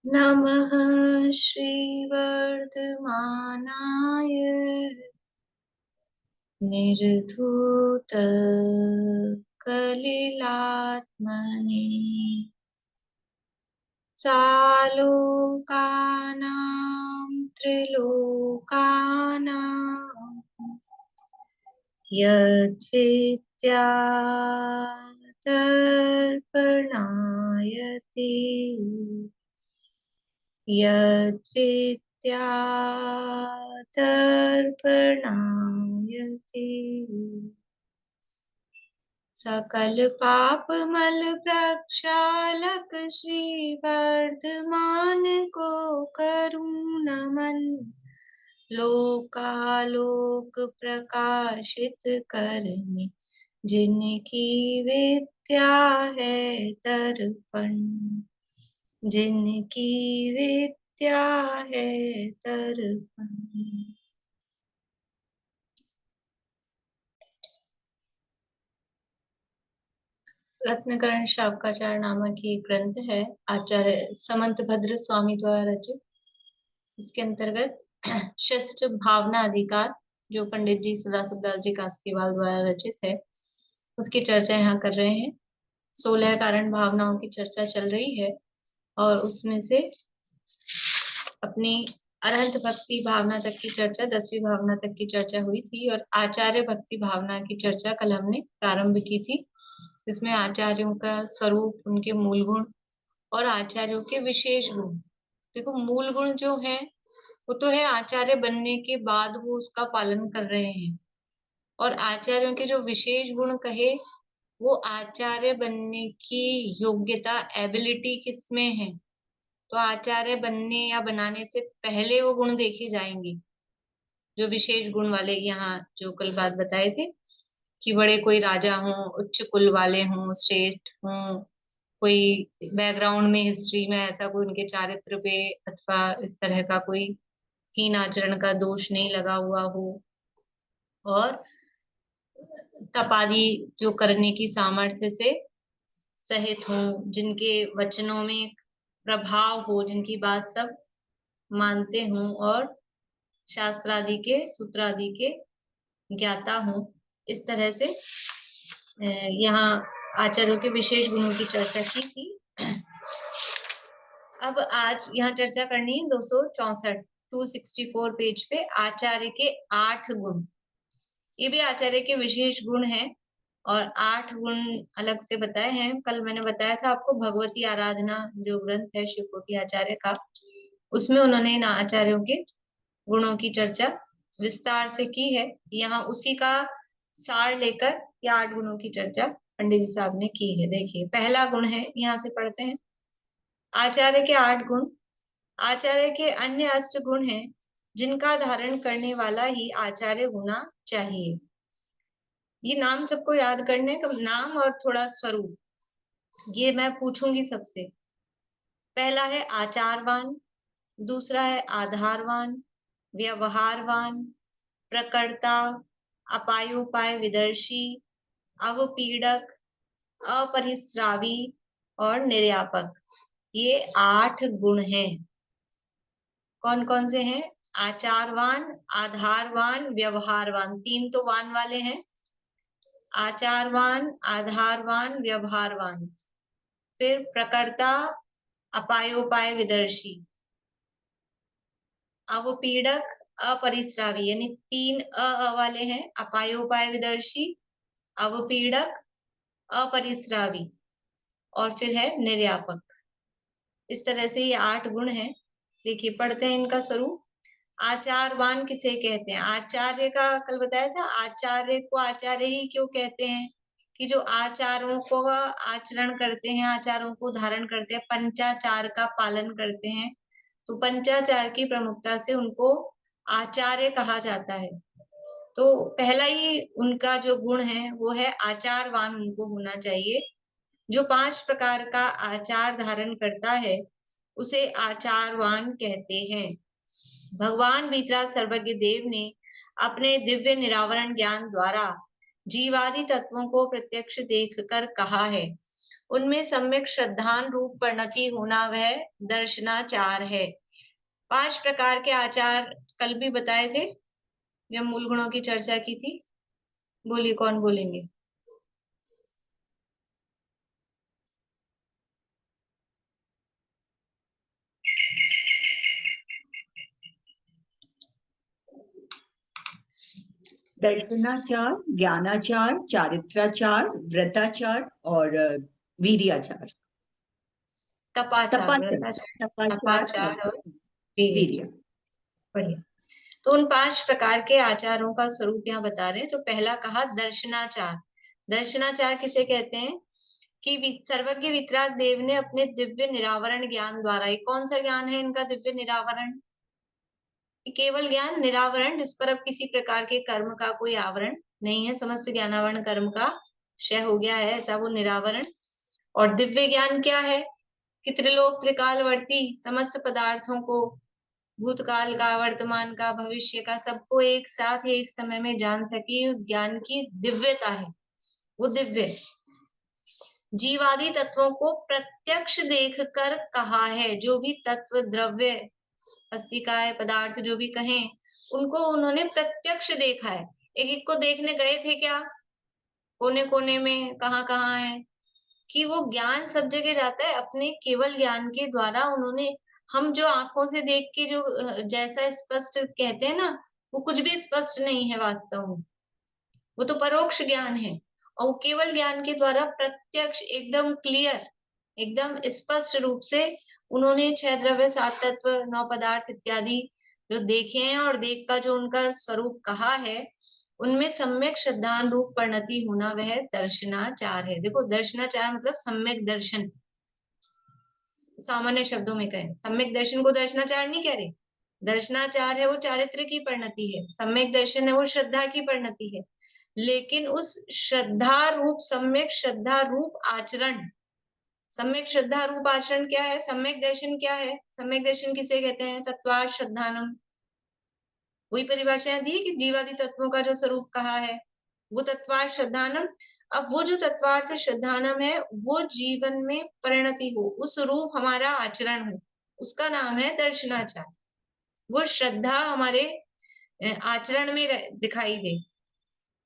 नमः श्रीवर्धमानाय निर्धूतकलिलात्मने सालोकानां त्रिलोकानां यद्विद्यादर्पणायते यद्विद्यादर्पणायते सकल पाप मल प्रक्षालक श्री वर्धमान को करूं नमन लोकालोक प्रकाशित करने जिनकी विद्या है दर्पण जिनकी विद्या है दर्पण। रत्नकरण शावकाचार्य नामक ही ग्रंथ है, आचार्य समंत भद्र स्वामी द्वारा रचित। इसके अंतर्गत षष्ठ भावना अधिकार जो पंडित जी सदाशिवदास जी कास्कीवाल द्वारा रचित है, उसकी चर्चा यहाँ कर रहे हैं। 16 कारण भावनाओं की चर्चा चल रही है और उसमें से अपनी अरहंत भक्ति भावना तक की चर्चा, 10वीं भावना तक की चर्चा हुई थी और आचार्य भक्ति भावना की चर्चा कल हमने प्रारंभ की थी। इसमें आचार्यों का स्वरूप, उनके मूल गुण और आचार्यों के विशेष गुण। देखो, मूल गुण जो है वो तो है आचार्य बनने के बाद वो उसका पालन कर रहे हैं, और आचार्यों के जो विशेष गुण कहे वो आचार्य बनने की योग्यता, एबिलिटी किसमें है। तो आचार्य बनने या बनाने से पहले वो गुण देखे जाएंगे, जो विशेष गुण वाले। यहाँ जो कल बात बताए थे कि बड़े कोई राजा हों, उच्च कुल वाले हों, श्रेष्ठ हों, कोई बैकग्राउंड में, हिस्ट्री में ऐसा कोई उनके चारित्र पे अथवा इस तरह का कोई हीन आचरण का दोष नहीं लगा हुआ हो, और तपादि जो करने की सामर्थ्य से सहित हों, जिनके वचनों में प्रभाव हो, जिनकी बात सब मानते हों और शास्त्रादि के, सूत्रादि के ज्ञाता हों। इस तरह से यहाँ आचार्यों के विशेष गुणों की चर्चा की थी। अब आज यहाँ चर्चा करनी है 264 264 पेज पे आचार्य के 8 गुण। ये भी आचार्य के विशेष गुण हैं और 8 गुण अलग से बताए हैं। कल मैंने बताया था आपको भगवती आराधना जो ग्रंथ है शिवकोटि आचार्य का, उसमें उन्होंने इन आचार्यों के गुणों की चर्चा विस्तार से की है। यहाँ उसी का सार लेकर ये 8 गुणों की चर्चा पंडित जी साहब ने की है। देखिए, पहला गुण है, यहाँ से पढ़ते हैं। आचार्य के 8 गुण। आचार्य के अन्य अष्ट गुण हैं जिनका धारण करने वाला ही आचार्य होना चाहिए। ये नाम सबको याद करने का, नाम और थोड़ा स्वरूप, ये मैं पूछूंगी सबसे। पहला है आचारवान, दूसरा है आधारवान, व्यवहारवान, प्रकर्ता, अपायोपाय विदर्शी, अवपीड़क, अपरिस्रावी और निर्यापक। ये 8 गुण हैं। कौन कौन से हैं? आचारवान, आधारवान, व्यवहारवान। 3 तो वान वाले हैं। आचारवान, आधारवान, व्यवहारवान। फिर प्रकर्ता, अपायोपाय विदर्शी, अवपीड़क, अपरिस्रावी। यानी 3 अ वाले हैं, अपायोपाय विदर्शी, अवपीड़क, अपरिस्रावी और फिर है निर्यापक। इस तरह से ये 8 गुण हैं। देखिए, पढ़ते हैं इनका स्वरूप। आचारवान किसे कहते हैं? आचार्य का कल बताया था। आचार्य को आचार्य ही क्यों कहते हैं? कि जो आचारों को आचरण करते हैं, आचारों को धारण करते हैं, पंचाचार का पालन करते हैं, तो पंचाचार की प्रमुखता से उनको आचार्य कहा जाता है। तो पहला ही उनका जो गुण है वो है आचारवान उनको होना चाहिए। जो 5 प्रकार का आचार धारण करता है उसे आचारवान कहते हैं। भगवान वीतराग सर्वज्ञ देव ने अपने दिव्य निरावरण ज्ञान द्वारा जीवादि तत्वों को प्रत्यक्ष देखकर कहा है, उनमें सम्यक श्रद्धान रूप परिणति होना वह दर्शनाचार है। 5 प्रकार के आचार कल भी बताए थे जब मूल गुणों की चर्चा की थी। बोलिए कौन बोलेंगे? दर्शनाचार, ज्ञानाचार, चारित्राचार, व्रताचार और वीर्याचार। तपाचार, तपाचार और वीर्याचार। बढ़िया। तो उन 5 प्रकार के आचारों का स्वरूप यहाँ बता रहे हैं। तो पहला कहा दर्शनाचार। दर्शनाचार किसे कहते हैं? कि सर्वज्ञ वितराग देव ने अपने दिव्य निरावरण ज्ञान द्वारा, ये कौन सा ज्ञान है इनका दिव्य निरावरण? केवल ज्ञान निरावरण, जिस पर अब किसी प्रकार के कर्म का कोई आवरण नहीं है, समस्त ज्ञानावरण कर्म का क्षय हो गया है, ऐसा वो निरावरण। और दिव्य ज्ञान क्या है? कि त्रिलोक त्रिकालवर्ती समस्त पदार्थों को, भूतकाल का, वर्तमान का, भविष्य का, सबको एक साथ एक समय में जान सके, उस ज्ञान की दिव्यता है वो दिव्य। जीवादि तत्वों को प्रत्यक्ष देखकर कहा है। जो भी तत्व, द्रव्य, अस्तिकाय, पदार्थ जो भी कहें, उनको उन्होंने प्रत्यक्ष देखा है। एक एक को देखने गए थे क्या? कोने कोने में, कहाँ कहाँ है? कि वो ज्ञान सब जगह जाता है अपने केवल ज्ञान के द्वारा। उन्होंने, हम जो आंखों से देख के जो जैसा स्पष्ट कहते हैं ना, वो कुछ भी स्पष्ट नहीं है वास्तव में, वो तो परोक्ष ज्ञान है। और वो केवल ज्ञान के द्वारा प्रत्यक्ष, एकदम क्लियर, एकदम स्पष्ट रूप से उन्होंने 6 द्रव्य, 7 तत्व, 9 पदार्थ इत्यादि जो देखे हैं, और देख का जो उनका स्वरूप कहा है, उनमें सम्यक श्रद्धान रूप परिणति होना वह दर्शनाचार है। देखो, दर्शनाचार मतलब सम्यक दर्शन। सामान्य शब्दों में कहें, सम्यक दर्शन को दर्शनाचार नहीं कह रहे। दर्शनाचार है वो चारित्र की परिणति है, सम्यक दर्शन है वो श्रद्धा की परिणति है। लेकिन उस श्रद्धा रूप, सम्यक श्रद्धा रूप आचरण, सम्यक श्रद्धा रूप आचरण क्या है? सम्यक दर्शन क्या है? सम्यक दर्शन किसे कहते हैं? तत्वार्थ श्रद्धानम। वही परिभाषा दी कि जीवादि तत्वों का जो स्वरूप कहा है वो तत्वार्थ श्रद्धानम। अब वो जो तत्वार्थ श्रद्धानम है, वो जीवन में परिणति हो, उस रूप हमारा आचरण हो, उसका नाम है दर्शनाचार। वो श्रद्धा हमारे आचरण में दिखाई दे,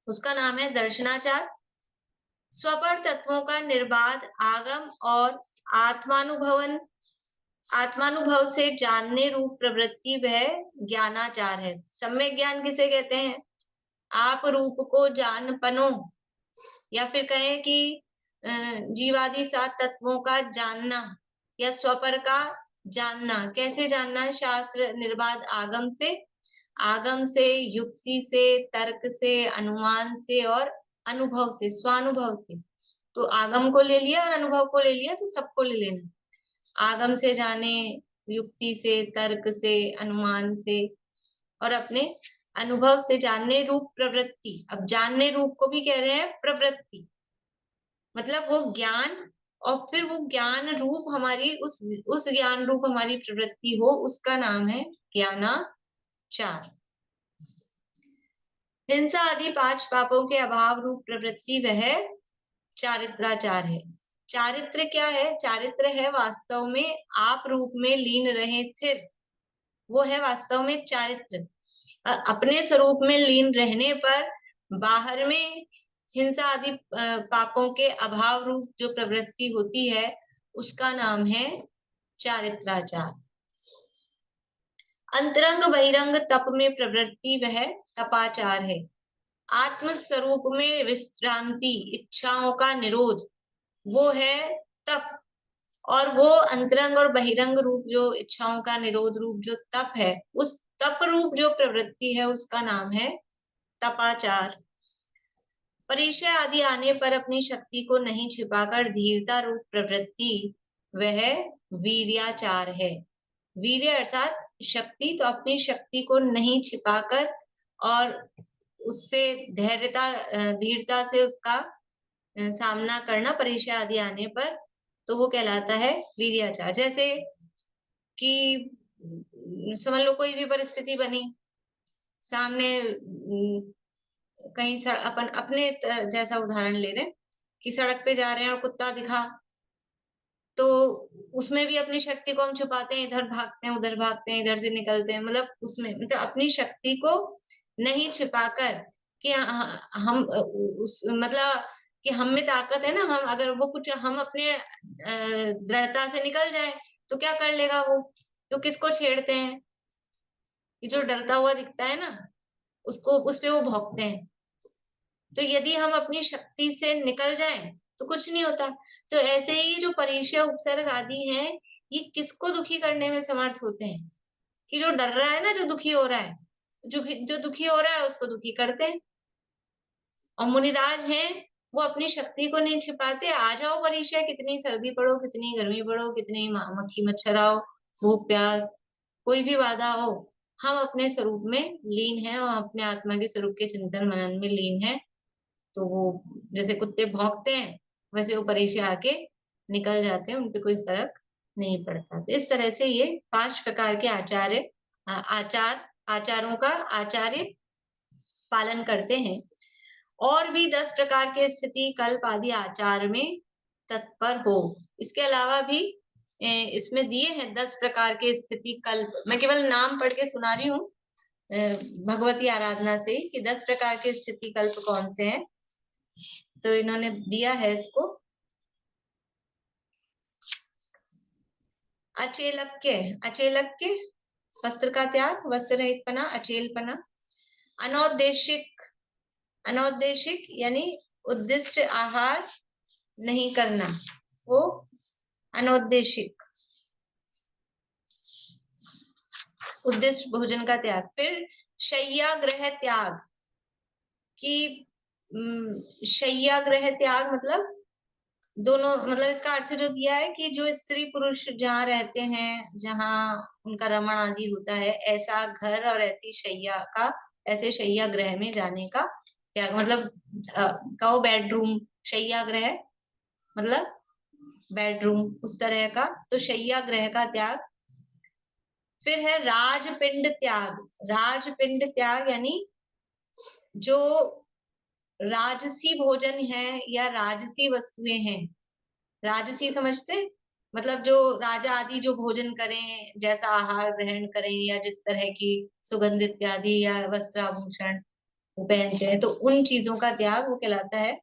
उसका नाम है दर्शनाचार। स्वपर तत्वों का निर्बाध आगम और आत्मानुभवन, आत्मानुभव से जानने रूप प्रवृत्ति वह ज्ञानाचार है। सम्यक ज्ञान किसे कहते हैं? आप रूप को जान पनो, या फिर कहें कि जीवादि 7 तत्वों का जानना, या स्वपर का जानना। कैसे जानना? शास्त्र निर्बाध आगम से, आगम से, युक्ति से, तर्क से, अनुमान से और अनुभव से, स्वानुभव से। तो आगम को ले लिया और अनुभव को ले लिया, तो सबको ले लेना। आगम से जाने, युक्ति से, तर्क से, अनुमान से और अपने अनुभव से जानने रूप प्रवृत्ति। अब जानने रूप को भी कह रहे हैं प्रवृत्ति, मतलब वो ज्ञान, और फिर वो ज्ञान रूप हमारी उस ज्ञान रूप हमारी प्रवृत्ति हो, उसका नाम है ज्ञानाचार। हिंसा आदि 5 पापों के अभाव रूप प्रवृत्ति वह चारित्राचार है। चारित्र क्या है? चारित्र है वास्तव में आप रूप में लीन रहे थे, वो है वास्तव में चारित्र। अपने स्वरूप में लीन रहने पर बाहर में हिंसा आदि पापों के अभाव रूप जो प्रवृत्ति होती है, उसका नाम है चारित्राचार। अंतरंग बहिरंग तप में प्रवृत्ति वह तपाचार है। आत्म स्वरूप में विश्रांति, इच्छाओं का निरोध, वो है तप। और वो अंतरंग और बहिरंग रूप जो इच्छाओं का निरोध रूप जो तप है, उस तप रूप जो प्रवृत्ति है, उसका नाम है तपाचार। परिचय आदि आने पर अपनी शक्ति को नहीं छिपाकर धीरता रूप प्रवृत्ति वह वीर्याचार है। वीर्य अर्थात शक्ति, तो अपनी शक्ति को नहीं छिपाकर और उससे धैर्यता, धीरता से उसका सामना करना परिचय आदि आने पर, तो वो कहलाता है वीर्याचार। जैसे कि समझ लो कोई भी परिस्थिति बनी सामने, कहीं अपन अपने जैसा उदाहरण ले रहे हैं कि सड़क पे जा रहे हैं और कुत्ता दिखा, तो उसमें भी अपनी शक्ति को हम छुपाते हैं, इधर भागते हैं, उधर भागते हैं, इधर से निकलते हैं, मतलब उसमें मतलब अपनी शक्ति को नहीं छिपाकर कि हम उस मतलब कि हम में ताकत है ना, हम अगर वो कुछ हम अपने दृढ़ता से निकल जाए तो क्या कर लेगा वो, तो किसको छेड़ते हैं, कि जो डरता हुआ दिखता है ना उसको, उस पे वो भौंकते हैं। तो यदि हम अपनी शक्ति से निकल जाएं तो कुछ नहीं होता। तो ऐसे ही जो परीक्षा उपसर्ग आदि हैं, ये किसको दुखी करने में समर्थ होते हैं, कि जो डर रहा है ना, जो दुखी हो रहा है, जो दुखी हो रहा है उसको दुखी करते हैं। और मुनिराज हैं, वो अपनी शक्ति को नहीं छिपाते, आ जाओ परीक्षा, कितनी सर्दी पड़ो, कितनी गर्मी पड़ो, कितनी मक्खी मच्छर आओ, भूख प्यास, कोई भी बाधा हो, हम अपने स्वरूप में लीन हैं और अपने आत्मा के स्वरूप के चिंतन मनन में लीन हैं। तो वो जैसे कुत्ते भौंकते हैं वैसे वो परीक्षा आके निकल जाते हैं, उनपे कोई फर्क नहीं पड़ता। तो इस तरह से ये 5 प्रकार के आचारों का आचार्य पालन करते हैं। और भी 10 प्रकार के स्थिति कल्प आदि आचार में तत्पर हो। इसके अलावा भी इसमें दिए हैं 10 प्रकार के स्थिति कल्प, मैं केवल नाम पढ़ के सुना रही हूँ भगवती आराधना से, कि 10 प्रकार के स्थिति कल्प कौन से हैं। तो इन्होंने दिया है इसको, अचेलक्य, अचेलक्य वस्त्र का त्याग, वस्त्र रहितपना, अचेलपना। अनौद्देशिक, अनौद्देशिक यानी उद्दिष्ट आहार नहीं करना, वो अनौद्देशिक, उद्दिष्ट भोजन का त्याग। फिर शय्याग्रह त्याग, कि शय्याग्रह त्याग मतलब दोनों, मतलब इसका अर्थ जो दिया है कि जो स्त्री पुरुष जहाँ रहते हैं, जहाँ उनका रमण आदि होता है, ऐसा घर और ऐसी शैया का, ऐसे शैया गृह में जाने का त्याग, मतलब कहो बेडरूम, शैया गृह मतलब बेडरूम, उस तरह का, तो शैया गृह का त्याग। फिर है राजपिंड त्याग, राजपिंड त्याग यानी जो राजसी भोजन है या राजसी वस्तुएं हैं, राजसी समझते हैं? मतलब जो राजा आदि जो भोजन करें, जैसा आहार ग्रहण करें, या जिस तरह की सुगंधित इत्यादि या वस्त्राभूषण वो पहनते हैं, तो उन चीजों का त्याग वो कहलाता है।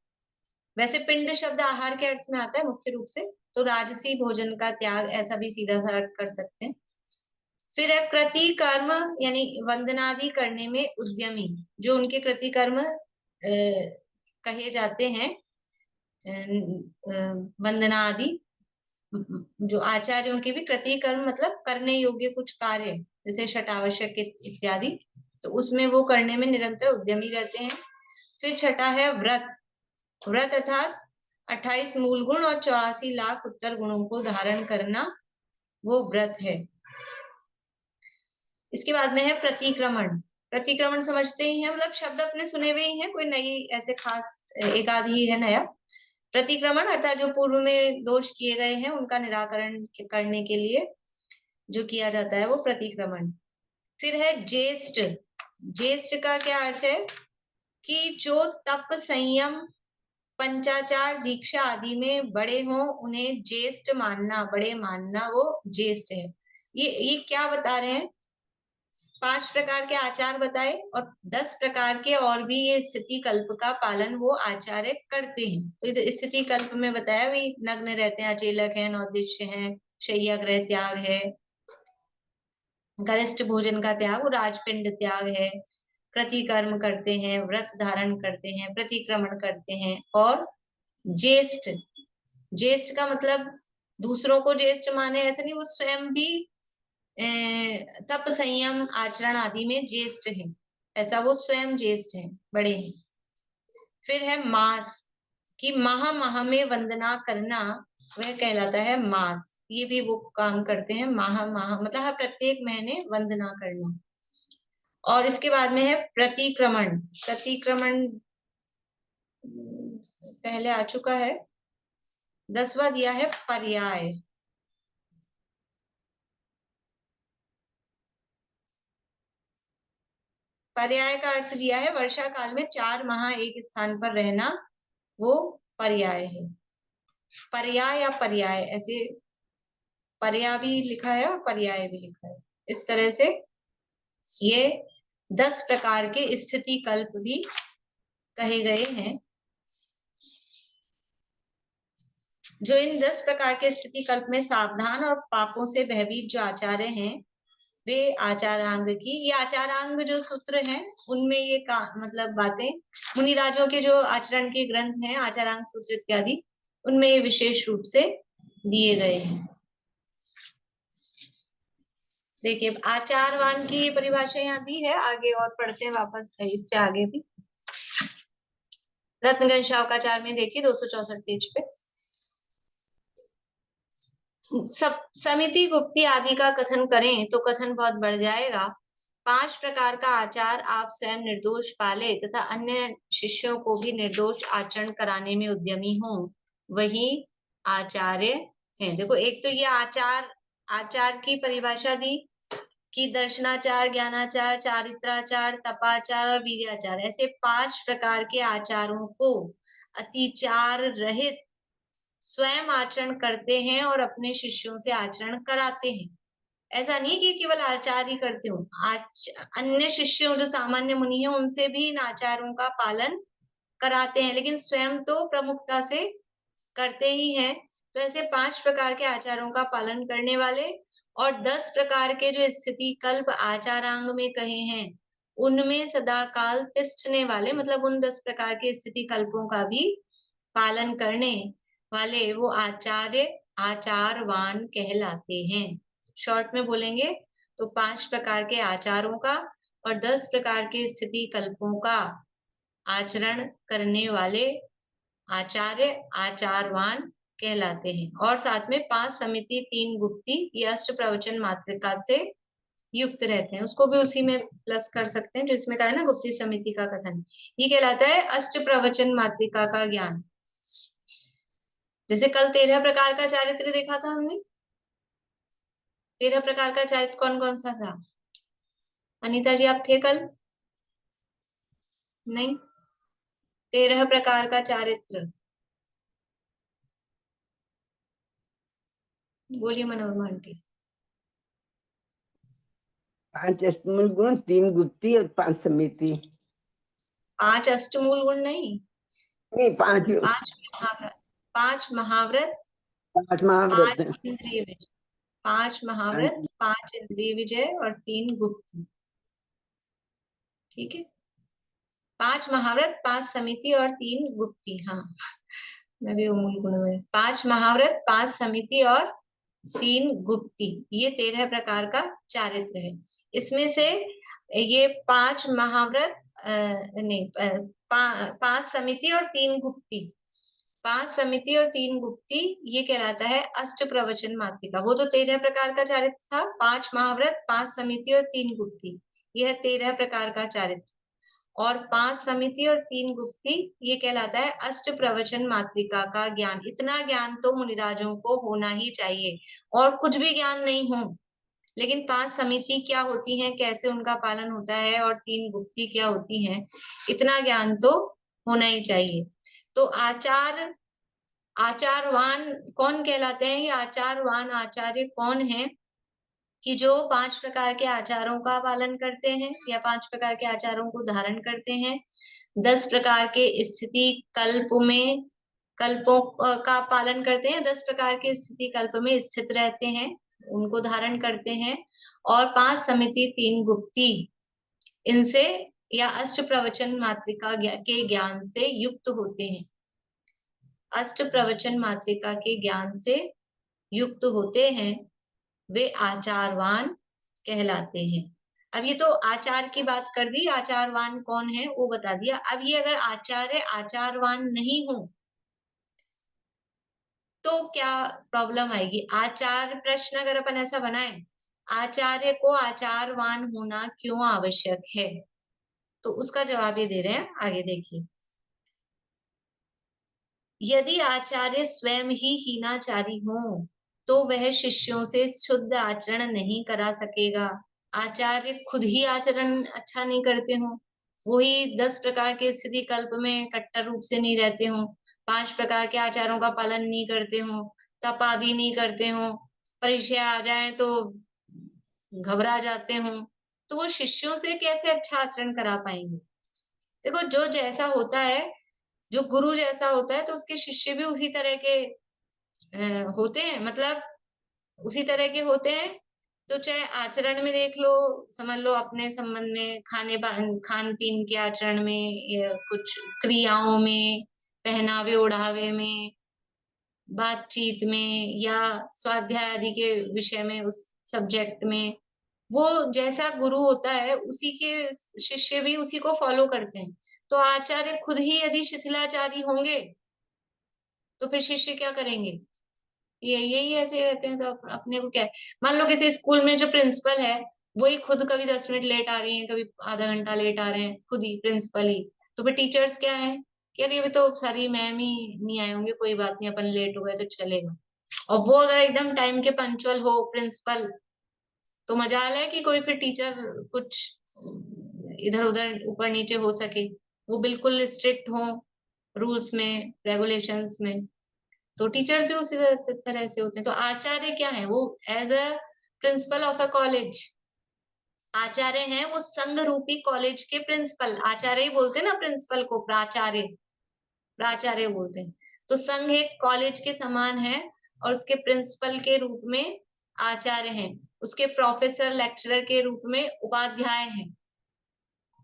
वैसे पिंड शब्द आहार के अर्थ में आता है मुख्य रूप से, तो राजसी भोजन का त्याग ऐसा भी सीधा सा अर्थ कर सकते हैं। फिर है कृति कर्म, यानी वंदनादि करने में उद्यमी, जो उनके कृति कर्म कहे जाते हैं, वंदना आदि, जो आचार्यों के भी कृति कर्म मतलब करने योग्य कुछ कार्य, जैसे शतावश्यक इत्यादि, तो उसमें वो करने में निरंतर उद्यमी रहते हैं। फिर छठा है व्रत, व्रत अर्थात 28 मूल गुण और 84 लाख उत्तर गुणों को धारण करना, वो व्रत है। इसके बाद में है प्रतिक्रमण, प्रतिक्रमण समझते ही हैं, मतलब शब्द अपने सुने हुए ही हैं, कोई नई ऐसे खास एक आधी है नया। प्रतिक्रमण अर्थात जो पूर्व में दोष किए गए हैं उनका निराकरण करने के लिए जो किया जाता है वो प्रतिक्रमण। फिर है ज्येष्ठ, ज्येष्ठ का क्या अर्थ है, कि जो तप संयम पंचाचार दीक्षा आदि में बड़े हों उन्हें ज्येष्ठ मानना, बड़े मानना, वो ज्येष्ठ है। ये क्या बता रहे हैं, 5 प्रकार के आचार बताए और 10 प्रकार के और भी ये स्थिति कल्प का पालन वो आचार्य करते हैं। तो स्थिति कल्प में बताया भी, नग्न रहते हैं, अचेलक है, नौदिश्य है, शय्याग्रह त्याग है, गरिष्ठ भोजन का त्याग, वो राजपिंड त्याग है, प्रतिकर्म करते हैं, व्रत धारण करते हैं, प्रतिक्रमण करते हैं, और ज्येष्ठ, ज्येष्ठ का मतलब दूसरों को ज्येष्ठ माने ऐसा नहीं, वो स्वयं भी तप संयम आचरण आदि में ज्येष्ठ है, ऐसा वो स्वयं ज्येष्ठ है, बड़े हैं। फिर है मास, कि माह माह में वंदना करना, वह कहलाता है मास। ये भी वो काम करते हैं, माह माह मतलब हर प्रत्येक महीने वंदना करना। और इसके बाद में है प्रतिक्रमण, प्रतिक्रमण पहले आ चुका है। 10वां दिया है पर्याय, पर्याय का अर्थ दिया है वर्षा काल में 4 माह एक स्थान पर रहना, वो पर्याय है। पर्याय या पर्याय, ऐसे पर्याय भी लिखा है और पर्याय भी लिखा है। इस तरह से ये 10 प्रकार के स्थिति कल्प भी कहे गए हैं। जो इन 10 प्रकार के स्थिति कल्प में सावधान और पापों से भयभीत जो आचार्य हैं, वे आचारांग की, ये आचारांग जो सूत्र हैं उनमें ये मतलब बातें मुनिराजों के जो आचरण के ग्रंथ हैं, आचारांग सूत्र इत्यादि, उनमें ये विशेष रूप से दिए गए हैं। देखिए आचारवान की परिभाषा यहाँ दी है, आगे और पढ़ते हैं वापस इससे आगे भी। रत्नगंज शावकाचार में देखिए 264 पेज पे। सब समिति गुप्ती आदि का कथन करें तो कथन बहुत बढ़ जाएगा। 5 प्रकार का आचार आप स्वयं निर्दोष पाले तथा अन्य शिष्यों को भी निर्दोष आचरण कराने में उद्यमी हो, वही आचार्य है। देखो एक तो ये आचार की परिभाषा दी कि दर्शनाचार, ज्ञानाचार, चारित्राचार, तपाचार और वीर्याचार, ऐसे 5 प्रकार के आचारों को अतिचार रहित स्वयं आचरण करते हैं और अपने शिष्यों से आचरण कराते हैं। ऐसा नहीं कि केवल आचार ही करते हो, अन्य शिष्यों जो सामान्य मुनि हैं उनसे भी इन आचारों का पालन कराते हैं, लेकिन स्वयं तो प्रमुखता से करते ही हैं। तो ऐसे 5 प्रकार के आचारों का पालन करने वाले और 10 प्रकार के जो स्थिति कल्प आचारांग में कहे हैं उनमें सदा काल तिष्ठने वाले, मतलब उन 10 प्रकार के स्थिति कल्पों का भी पालन करने वाले वो आचार्य आचारवान कहलाते हैं। शॉर्ट में बोलेंगे तो 5 प्रकार के आचारों का और 10 प्रकार के स्थिति कल्पों का आचरण करने वाले आचार्य आचारवान कहलाते हैं। और साथ में 5 समिति 3 गुप्ती ये अष्ट प्रवचन मातृका से युक्त रहते हैं, उसको भी उसी में प्लस कर सकते हैं जो इसमें कहा है ना गुप्ती समिति का कथन, ये कहलाता है अष्ट प्रवचन मातृका का ज्ञान। जैसे कल 13 प्रकार का चारित्र देखा था हमने, 13 प्रकार का चारित्र कौन कौन सा था? अनीता जी आप थे कल? नहीं, 13 प्रकार का चारित्र बोलिए मनोरमा आंटी। 5 अष्टमूल गुण, 3 गुप्ती और 5 समिति। 5 अष्टमूल गुण नहीं, 5 महाव्रत, 5 महाव्रत, 5 महाव्रत। 5 इंद्रिय विजय, 5 महाव्रत, 5 इंद्रिय विजय और 3 गुप्ती। ठीक है, 5 महाव्रत, 5 समिति और 3 गुप्ती। हाँ मैं भी मूल गुण में 5 महाव्रत, 5 समिति और 3 गुप्ती, ये 13 प्रकार का चारित्र है। इसमें से ये 5 महाव्रत नहीं 5 समिति और 3 गुप्ती, 5 समिति और 3 गुप्ती ये कहलाता है अष्ट प्रवचन मातृका। वो तो 13 प्रकार का चारित्र था, 5 महाव्रत, 5 समिति और 3 गुप्ती, यह 13 प्रकार का चारित्र। और 5 समिति और 3 गुप्ती ये कहलाता है अष्ट प्रवचन मातृका का ज्ञान। इतना ज्ञान तो मुनिराजों को होना ही चाहिए, और कुछ भी ज्ञान नहीं हो, लेकिन 5 समिति क्या होती हैं, कैसे उनका पालन होता है, और 3 गुप्ती क्या होती हैं, इतना ज्ञान तो होना ही चाहिए। तो आचारवान कौन कहलाते हैं? ये आचारवान आचार्य कौन है कि जो 5 प्रकार के आचारों का पालन करते हैं या 5 प्रकार के आचारों को धारण करते हैं, 10 प्रकार के स्थिति कल्पों का पालन करते हैं, 10 प्रकार के स्थिति कल्प में स्थित रहते हैं, उनको धारण करते हैं, और 5 समिति 3 गुप्ती इनसे या अष्ट प्रवचन मातृका के ज्ञान से युक्त होते हैं, अष्ट प्रवचन मातृका के ज्ञान से युक्त होते हैं, वे आचारवान कहलाते हैं। अब ये तो आचार की बात कर दी, आचारवान कौन है वो बता दिया। अब ये अगर आचार्य आचारवान नहीं हो तो क्या प्रॉब्लम आएगी? आचार प्रश्न अगर अपन ऐसा बनाए, आचार्य को आचारवान होना क्यों आवश्यक है, तो उसका जवाब ये दे रहे हैं, आगे देखिए। यदि आचार्य स्वयं ही हीनाचारी हो तो वह शिष्यों से शुद्ध आचरण नहीं करा सकेगा। आचार्य खुद ही आचरण अच्छा नहीं करते हो, वही 10 प्रकार के स्थिति कल्प में कट्टर रूप से नहीं रहते हो, 5 प्रकार के आचारों का पालन नहीं करते हो, तप आदि नहीं करते हो, परीक्षा आ जाए तो घबरा जाते हो, तो वो शिष्यों से कैसे अच्छा आचरण करा पाएंगे? देखो, जो जैसा होता है, जो गुरु जैसा होता है, तो उसके शिष्य भी उसी तरह के होते हैं, मतलब उसी तरह के होते हैं। तो चाहे आचरण में देख लो, समझ लो अपने संबंध में, खान पीन के आचरण में, या कुछ क्रियाओं में, पहनावे ओढ़ावे में, बातचीत में, या स्वाध्याय आदि के विषय में, उस सब्जेक्ट में, वो जैसा गुरु होता है उसी के शिष्य भी उसी को फॉलो करते हैं। तो आचार्य खुद ही यदि शिथिलाचारी होंगे तो फिर शिष्य क्या करेंगे? ये यही ऐसे रहते हैं, तो अपने को क्या है? मान लो किसी स्कूल में जो प्रिंसिपल है, वही खुद कभी 10 मिनट लेट आ रही है, कभी आधा घंटा लेट आ रहे हैं, खुद ही प्रिंसिपल ही, तो फिर टीचर्स क्या है कि अरे अभी तो सारी मैम ही नहीं आए होंगे, कोई बात नहीं, अपन लेट हो गए तो चलेगा। और वो अगर एकदम टाइम के पंक्चुअल हो प्रिंसिपल, तो मजाल है कि कोई फिर टीचर कुछ इधर उधर ऊपर नीचे हो सके। वो बिल्कुल स्ट्रिक्ट हो रूल्स में, रेगुलेशंस में। तो टीचर्स भी उसी तरह से होते हैं। तो आचार्य क्या है? वो as a principal of a college आचार्य हैं, वो संघ रूपी कॉलेज के प्रिंसिपल। आचार्य ही बोलते हैं ना प्रिंसिपल को, प्राचार्य, प्राचार्य बोलते हैं। तो संघ एक कॉलेज के समान है, और उसके प्रिंसिपल के रूप में आचार्य हैं, उसके प्रोफेसर लेक्चरर के रूप में उपाध्याय हैं,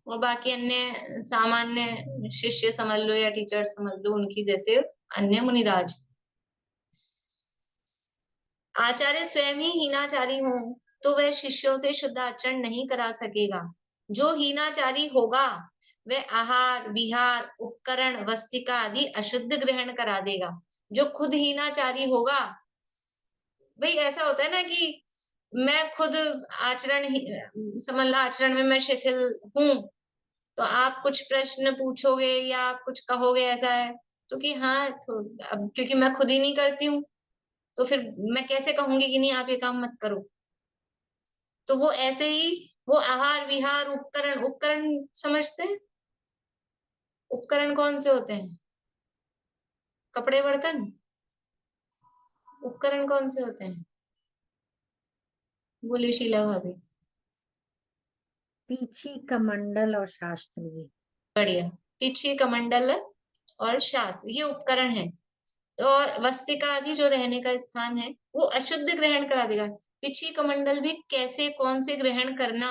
और बाकी अन्य सामान्य शिष्य समझ लो या टीचर समझ लो, उनकी जैसे अन्य मुनिराज। आचार्य स्वयं ही हीनाचारी हो तो वह शिष्यों से शुद्ध आचरण नहीं करा सकेगा। जो हीनाचारी होगा वह आहार विहार उपकरण वस्तिका आदि अशुद्ध ग्रहण करा देगा। जो खुद हीनाचारी होगा, भाई ऐसा होता है ना कि मैं खुद समझ लो आचरण में मैं शिथिल हूँ, तो आप कुछ प्रश्न पूछोगे या आप कुछ कहोगे, ऐसा है तो कि हाँ, अब क्योंकि मैं खुद ही नहीं करती हूँ, तो फिर मैं कैसे कहूंगी कि नहीं आप ये काम मत करो? तो वो ऐसे ही, वो आहार विहार उपकरण, उपकरण समझते हैं? उपकरण कौन से होते हैं? कपड़े बर्तन। उपकरण कौन से होते हैं? बोलिए शीला भाभी। पीछी कमंडल और शास्त्र जी। बढ़िया। पीछे कमंडल और शास्त्र, ये उपकरण है। और वस्तिका आदि जो रहने का स्थान है, वो अशुद्ध ग्रहण करा देगा। पीछे कमंडल भी कैसे, कौन से ग्रहण करना,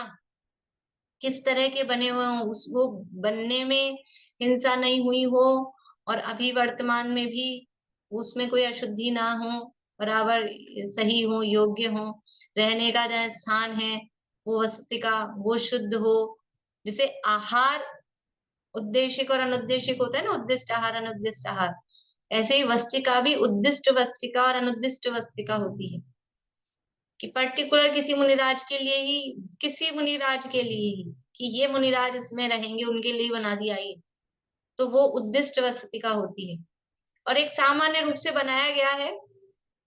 किस तरह के बने हुए हो, उस वो बनने में हिंसा नहीं हुई हो, और अभी वर्तमान में भी उसमें कोई अशुद्धि ना हो, बराबर सही हो, योग्य हो। रहने का जहाँ स्थान है, वो वस्तिका वो शुद्ध हो। जैसे आहार उद्देशिक और अनुद्देशिक होता है ना, उद्दिष्ट आहार अनुद्दिष्ट आहार, ऐसे ही वस्तिका भी उद्दिष्ट वस्तिका और अनुद्दिष्ट वस्तिका होती है, कि पर्टिकुलर किसी मुनिराज के लिए ही, किसी मुनिराज के लिए ही, कि ये मुनिराज इसमें रहेंगे, उनके लिए बना दिया ये, तो वो उद्दिष्ट वस्तिका होती है। और एक सामान्य रूप से बनाया गया है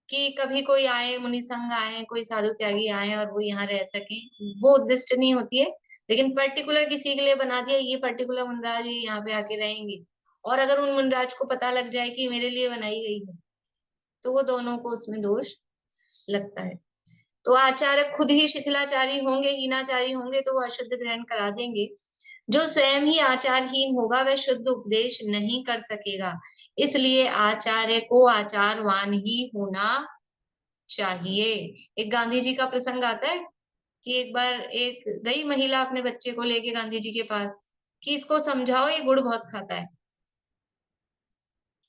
कि कभी कोई आए, मुनि संघ आए, कोई साधु त्यागी आए और वो यहाँ रह सके, वो उद्दिष्ट नहीं होती है। लेकिन पर्टिकुलर किसी के लिए बना दिया, ये पर्टिकुलर मुनिराज ही यहाँ पे आके रहेंगे, और अगर उन मुनिराज को पता लग जाए कि मेरे लिए बनाई गई है, तो वो दोनों को उसमें दोष लगता है। तो आचार्य खुद ही शिथिलाचारी होंगे, हीनाचारी होंगे, तो वो अशुद्ध ग्रहण करा देंगे। जो स्वयं ही आचारहीन होगा वह शुद्ध उपदेश नहीं कर सकेगा। इसलिए आचार्य को आचारवान ही होना चाहिए। एक गांधी जी का प्रसंग आता है कि एक बार एक गई महिला अपने बच्चे को लेके गांधी जी के पास, कि इसको समझाओ ये गुड़ बहुत खाता है।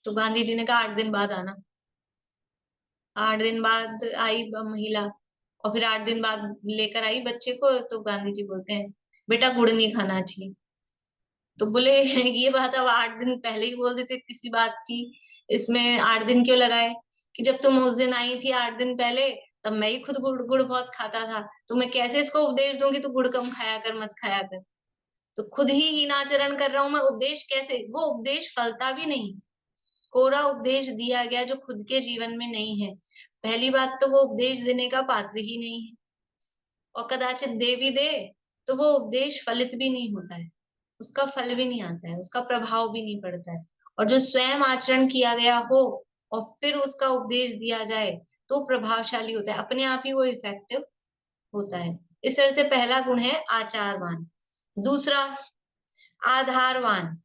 तो गांधी जी ने कहा 8 दिन बाद आना। 8 दिन बाद आई महिला, और फिर 8 दिन बाद लेकर आई बच्चे को, तो गांधी जी बोलते हैं बेटा गुड़ नहीं खाना चाहिए। तो बोले ये बात अब 8 दिन पहले ही बोल देते, किसी बात की इसमें 8 दिन क्यों लगाए? कि जब तुम उस दिन आई थी 8 दिन पहले, तब मैं ही खुद गुड़ गुड़ बहुत खाता था, तो मैं कैसे इसको उपदेश दूंगी तू गुड़ कम खाया कर, मत खाया कर। तो खुद ही हीनाचरण कर रहा हूं मैं, उपदेश कैसे? वो उपदेश फलता भी नहीं, कोरा उपदेश दिया गया जो खुद के जीवन में नहीं है। पहली बात तो वो उपदेश देने का पात्र ही नहीं है, और कदाचित दे भी दे तो वो उपदेश फलित भी नहीं होता है, उसका फल भी नहीं आता है, उसका प्रभाव भी नहीं पड़ता है। और जो स्वयं आचरण किया गया हो और फिर उसका उपदेश दिया जाए तो प्रभावशाली होता है, अपने आप ही वो इफेक्टिव होता है। इस तरह से पहला गुण है आचारवान। दूसरा आधारवान।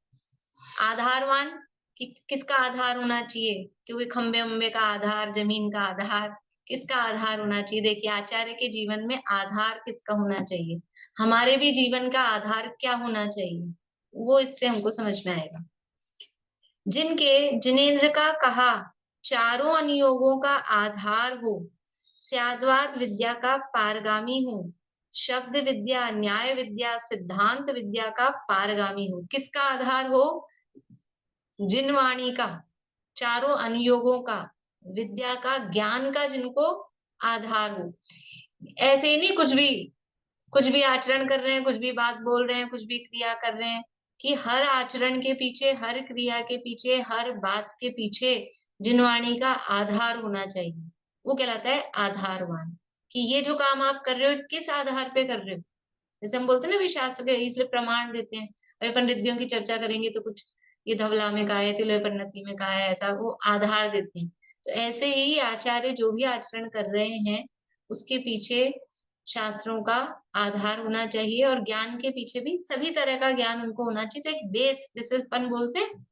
आधारवान किसका आधार होना चाहिए, क्योंकि खंबे उम्बे का आधार, जमीन का आधार, किसका आधार होना चाहिए। देखिए आचार्य के जीवन में आधार किसका होना चाहिए, हमारे भी जीवन का आधार क्या होना चाहिए, वो इससे हमको समझ में आएगा। जिनेन्द्र का कहा चारों अनुयोगों का आधार हो, स्याद्वाद विद्या का पारगामी हो, शब्द विद्या, न्याय विद्या, सिद्धांत विद्या का पारगामी हो। किसका आधार हो, जिनवाणी का, चारों अनुयोगों का, विद्या का, ज्ञान का, जिनको आधार हो। ऐसे ही नहीं कुछ भी आचरण कर रहे हैं, कुछ भी बात बोल रहे हैं, कुछ भी क्रिया कर रहे हैं, कि हर आचरण के पीछे, हर क्रिया के पीछे, हर बात के पीछे जिनवाणी का आधार होना चाहिए, वो कहलाता है आधारवान। कि ये जो काम आप कर रहे हो किस आधार पे कर रहे हो। जैसे हम बोलते हैं ना भी शास्त्र के इसलिए प्रमाण देते हैं, अभी अपन रिद्धियों की चर्चा करेंगे तो कुछ ये धवला में कहा है, तिलोय परिणति में कहा है, ऐसा वो आधार देते हैं। तो ऐसे ही आचार्य जो भी आचरण कर रहे हैं उसके पीछे शास्त्रों का आधार होना चाहिए, और ज्ञान के पीछे भी सभी तरह का ज्ञान उनको होना चाहिए। तो एक बेस, जैसे अपन बोलते हैं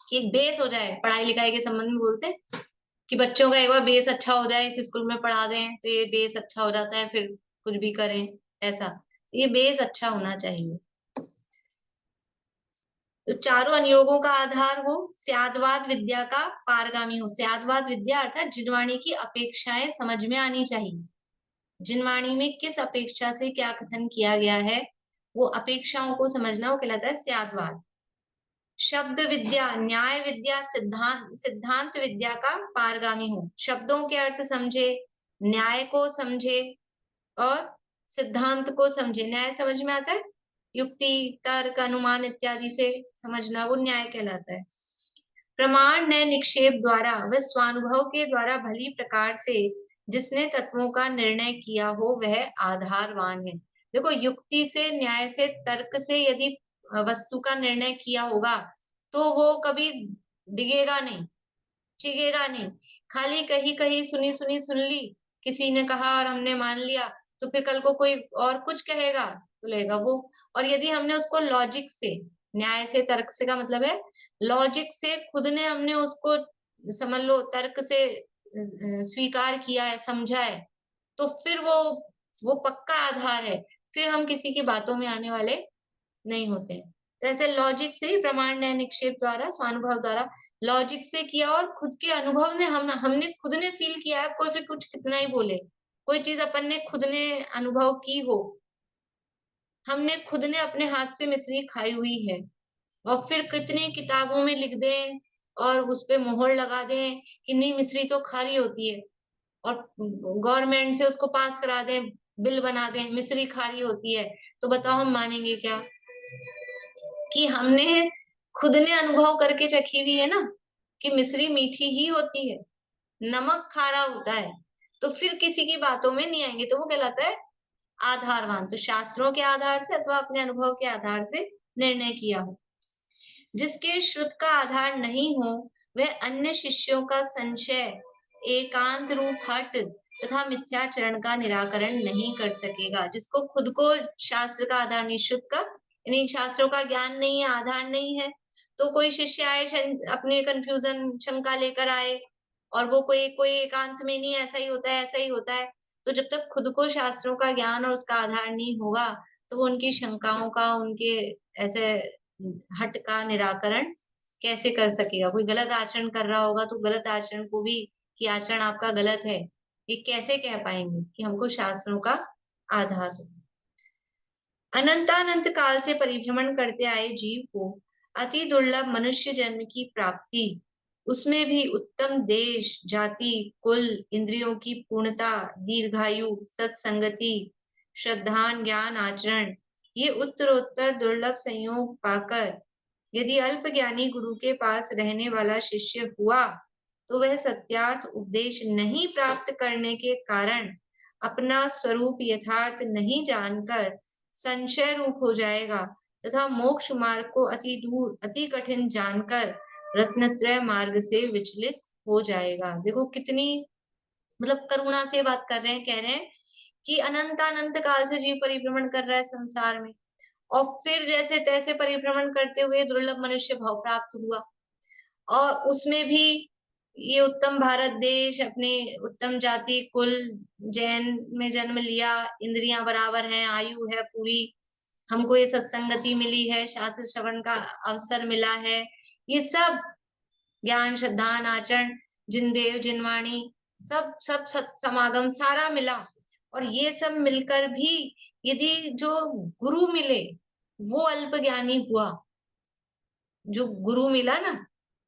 कि एक बेस हो जाए, पढ़ाई लिखाई के संबंध में बोलते हैं कि बच्चों का एक बार बेस अच्छा हो जाए, इस स्कूल में पढ़ा दें तो ये बेस अच्छा हो जाता है, फिर कुछ भी करें ऐसा। तो ये बेस अच्छा होना चाहिए। तो चारों अनुयोगों का आधार हो, स्याद्वाद विद्या का पारगामी हो। स्याद्वाद विद्या अर्थात जिनवाणी की अपेक्षाएं समझ में आनी चाहिए, जिनवाणी में किस अपेक्षा से क्या कथन किया गया है वो अपेक्षाओं को समझना, वो कहलाता है स्याद्वाद। शब्द विद्या, न्याय विद्या, सिद्धांत विद्या का पारगामी हो। शब्दों के अर्थ समझे, न्याय को समझे और सिद्धांत को समझे। न्याय समझ में आता है, युक्ति, तर्क, अनुमान इत्यादि से समझना, वो न्याय कहलाता है। प्रमाण ने निक्षेप द्वारा व स्वानुभव के द्वारा भली प्रकार से जिसने तत्वों का निर्णय किया हो वह आधारवान है। देखो युक्ति से, न्याय से, तर्क से यदि वस्तु का निर्णय किया होगा तो वो कभी डिगेगा नहीं, चिगेगा नहीं। खाली कहीं कहीं सुनी सुनी सुन ली, किसी ने कहा और हमने मान लिया, तो फिर कल को कोई और कुछ कहेगा तो लेगा वो। और यदि हमने उसको लॉजिक से, न्याय से, तर्क से का मतलब है लॉजिक से, खुद ने हमने उसको समझ लो तर्क से स्वीकार किया है, समझा है, तो फिर वो पक्का आधार है, फिर हम किसी की बातों में आने वाले नहीं होते। तो ऐसे लॉजिक से ही प्रमाण ने निक्षेप द्वारा, स्वानुभव द्वारा, लॉजिक से किया और खुद के अनुभव ने, हमने खुद ने फील किया है। कोई फिर कुछ कितना ही बोले, कोई चीज अपन ने खुद ने अनुभव की हो, हमने खुद ने अपने हाथ से मिश्री खाई हुई है, और फिर कितनी किताबों में लिख दें और उस पे मोहर लगा दें कि नहीं मिश्री तो खारी होती है, और गवर्नमेंट से उसको पास करा दें, बिल बना दें मिश्री खारी होती है, तो बताओ हम मानेंगे क्या। कि हमने खुद ने अनुभव करके चखी हुई है ना कि मिश्री मीठी ही होती है, नमक खारा होता है, तो फिर किसी की बातों में नहीं आएंगे, तो वो कहलाता है आधारवान। तो शास्त्रों के आधार से अथवा अपने अनुभव के आधार से निर्णय किया हो। जिसके श्रुत का आधार नहीं हो वह अन्य शिष्यों का संशय, एकांत रूप हट तथा मिथ्याचरण का निराकरण नहीं कर सकेगा। जिसको खुद को शास्त्र का आधार नहीं, श्रुत का यानी शास्त्रों का ज्ञान नहीं है, आधार नहीं है, तो कोई शिष्य आए अपने कंफ्यूजन, शंका लेकर आए, और वो कोई एकांत में नहीं ऐसा ही होता है, ऐसा ही होता है, तो जब तक खुद को शास्त्रों का ज्ञान और उसका आधार नहीं होगा तो वो उनकी शंकाओं का, उनके ऐसे हट का निराकरण कैसे कर सकेगा। कोई गलत आचरण कर रहा होगा तो गलत आचरण को भी, कि आचरण आपका गलत है, ये कैसे कह पाएंगे कि हमको शास्त्रों का आधार हो। अनंतानंत काल से परिभ्रमण करते आए जीव को अति दुर्लभ मनुष्य जन्म की प्राप्ति, उसमें भी उत्तम देश, जाति, कुल, इंद्रियों की पूर्णता, दीर्घायु, सत्संगति, श्रद्धा, ज्ञान, आचरण, ये उत्तरोत्तर दुर्लभ संयोग पाकर यदि अल्प ज्ञानी गुरु के पास रहने वाला शिष्य हुआ तो वह सत्यार्थ उपदेश नहीं प्राप्त करने के कारण अपना स्वरूप यथार्थ नहीं जानकर संशय रूप हो जाएगा तथा मोक्ष मार्ग को अति दूर, अति कठिन जानकर रत्नत्रय मार्ग से विचलित हो जाएगा। देखो कितनी मतलब करुणा से बात कर रहे हैं, कह रहे हैं कि अनंत अनंत काल से जीव परिभ्रमण कर रहा है संसार में, और फिर जैसे तैसे परिभ्रमण करते हुए दुर्लभ मनुष्य भाव प्राप्त हुआ, और उसमें भी ये उत्तम भारत देश, अपने उत्तम जाति कुल जैन में जन्म लिया, इंद्रियां बराबर हैं, आयु है पूरी, हमको ये सत्संगति मिली है, शास्त्र श्रवण का अवसर मिला है, ये सब ज्ञान श्रद्धान आचरण जिनदेव जिनवाणी सब सब सत समागम सारा मिला, और ये सब मिलकर भी यदि जो गुरु मिले वो अल्प ज्ञानी हुआ, जो गुरु मिला ना,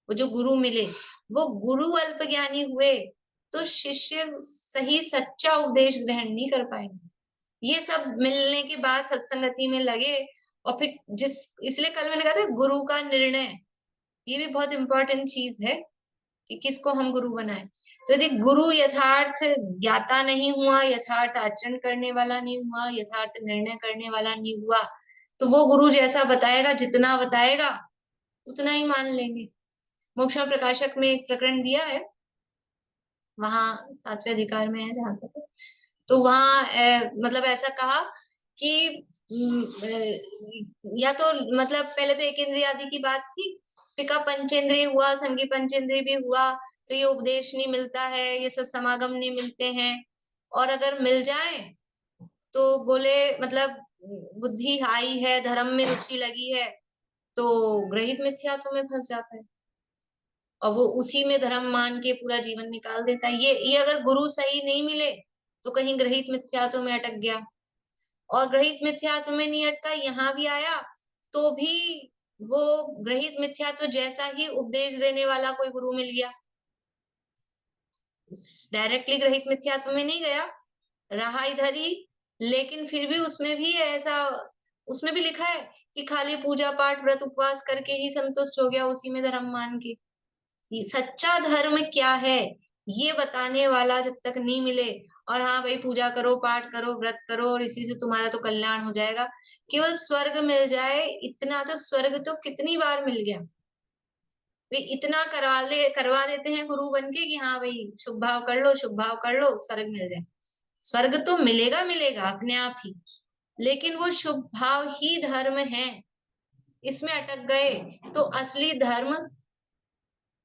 वो जो गुरु मिले वो गुरु अल्प ज्ञानी हुए, तो शिष्य सही सच्चा उपदेश ग्रहण नहीं कर पाएंगे। ये सब मिलने के बाद सत्संगति में लगे, और फिर जिस इसलिए कल मैंने कहा था गुरु का निर्णय, ये भी बहुत इंपॉर्टेंट चीज है कि किसको हम गुरु बनाए। तो यदि गुरु यथार्थ ज्ञाता नहीं हुआ, यथार्थ आचरण करने वाला नहीं हुआ, यथार्थ निर्णय करने वाला नहीं हुआ, तो वो गुरु जैसा बताएगा, जितना बताएगा उतना ही मान लेंगे। मोक्ष प्रकाशक में एक प्रकरण दिया है, वहां 7वें अधिकार में है जहां तक, तो वहां मतलब ऐसा कहा कि या तो मतलब पहले तो एक इंद्रिय आदि की बात थी, फिका पंचेंद्रिय हुआ, संगी पंचेंद्रिय भी हुआ, तो ये उपदेश नहीं मिलता है, ये सब समागम नहीं मिलते हैं, और अगर मिल जाए तो बोले मतलब बुद्धि आई है, धर्म में रुचि लगी है, तो ग्रहित मिथ्यात्व में फंस जाता है, और वो उसी में धर्म मान के पूरा जीवन निकाल देता है। ये अगर गुरु सही नहीं मिले तो कहीं ग्रहित मिथ्यात्व में अटक गया, और ग्रहित मिथ्यात्व में नहीं अटका, यहाँ भी आया तो भी वो ग्रहित मिथ्यात्व जैसा ही उपदेश देने वाला कोई गुरु मिल गया, डायरेक्टली ग्रहित मिथ्यात्व में नहीं गया, रहा इधर ही, लेकिन फिर भी उसमें भी ऐसा, उसमें भी लिखा है कि खाली पूजा पाठ व्रत उपवास करके ही संतुष्ट हो गया, उसी में धर्म मान के। सच्चा धर्म क्या है ये बताने वाला जब तक नहीं मिले, और हाँ भाई पूजा करो, पाठ करो, व्रत करो और इसी से तुम्हारा तो कल्याण हो जाएगा, केवल स्वर्ग मिल जाए इतना, तो स्वर्ग तो कितनी बार मिल गया, वे इतना करवा देते हैं गुरु बन के कि हाँ भाई शुभ भाव कर लो, शुभ भाव कर लो, स्वर्ग मिल जाए। स्वर्ग तो मिलेगा मिलेगा अपने आप ही, लेकिन वो शुभ भाव ही धर्म है, इसमें अटक गए तो असली धर्म